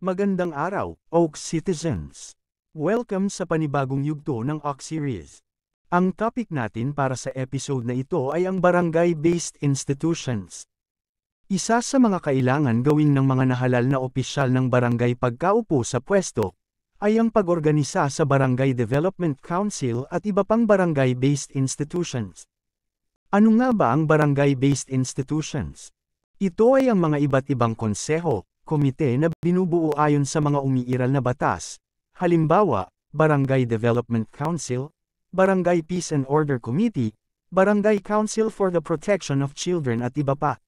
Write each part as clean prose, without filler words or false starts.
Magandang araw, Oak Citizens! Welcome sa panibagong yugto ng Oak Series. Ang topic natin para sa episode na ito ay ang barangay-based institutions. Isa sa mga kailangan gawin ng mga nahalal na opisyal ng barangay pagkaupo sa pwesto, ay ang pag-organisa sa Barangay Development Council at iba pang barangay-based institutions. Ano nga ba ang barangay-based institutions? Ito ay ang mga iba't ibang konseho, komite na binubuo ayon sa mga umiiral na batas, halimbawa, Barangay Development Council, Barangay Peace and Order Committee, Barangay Council for the Protection of Children at iba pa.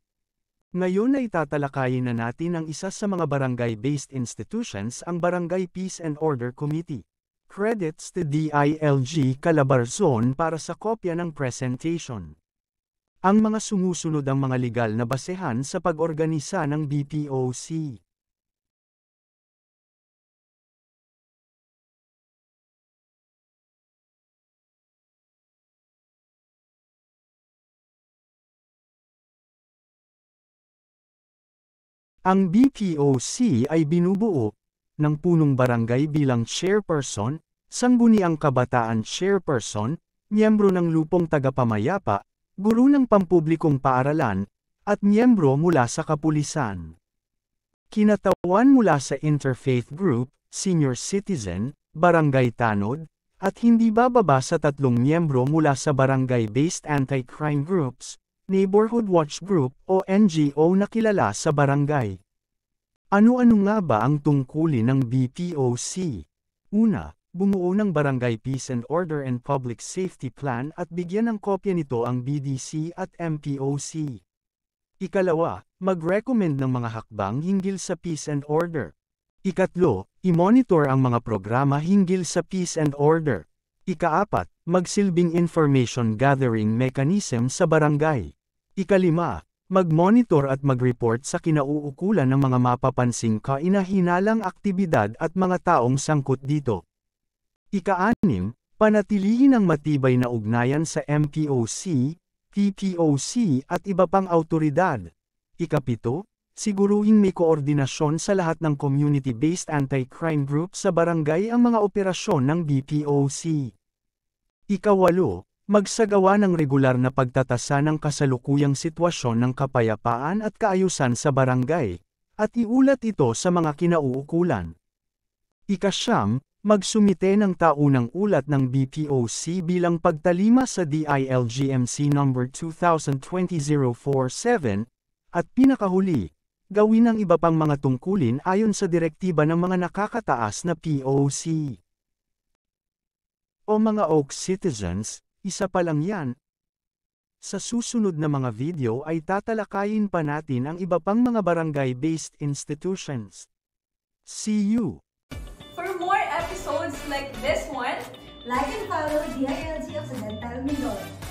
Ngayon ay tatalakayin na natin ang isa sa mga barangay-based institutions, ang Barangay Peace and Order Committee. Credits to DILG Calabarzon para sa kopya ng presentation. Ang mga sumusunod ang mga legal na basehan sa pag-organisa ng BPOC. Ang BPOC ay binubuo ng punong barangay bilang chairperson, sangguniang kabataan chairperson, miyembro ng lupong tagapamayapa, guro ng pampublikong paaralan, at miyembro mula sa kapulisan. Kinatawan mula sa interfaith group, senior citizen, barangay tanod, at hindi bababa sa 3 miyembro mula sa barangay-based anti-crime groups, neighborhood watch group o NGO na kilala sa barangay. Ano-ano nga ba ang tungkulin ng BPOC? Una, bumuo ng Barangay Peace and Order and Public Safety Plan at bigyan ng kopya nito ang BDC at MPOC. Ikalawa, mag-recommend ng mga hakbang hinggil sa peace and order. Ikatlo, i-monitor ang mga programa hinggil sa peace and order. Ikaapat, magsilbing information gathering mechanism sa barangay. Ikalima, mag-monitor at mag-report sa kinauukulan ng mga mapapansing kaina-hinalang aktibidad at mga taong sangkot dito. Ika-6, panatilihin ang matibay na ugnayan sa MPOC, PPOC at iba pang awtoridad. Ika-7, siguruhing may koordinasyon sa lahat ng community-based anti-crime group sa barangay ang mga operasyon ng BPOC. Ika-8, magsagawa ng regular na pagtatasa ng kasalukuyang sitwasyon ng kapayapaan at kaayusan sa barangay, at iulat ito sa mga kinauukulan. Ika-9, magsumite ng taunang ulat ng BPOC bilang pagtalima sa DILG-MC No. 2020-047, at pinakahuli, gawin ang iba pang mga tungkulin ayon sa direktiba ng mga nakakataas na POC. O mga Oak Citizens, isa pa lang yan. Sa susunod na mga video ay tatalakayin pa natin ang iba pang mga barangay-based institutions. See you! For more episodes like this one, like and follow DILG Occidental Mindoro.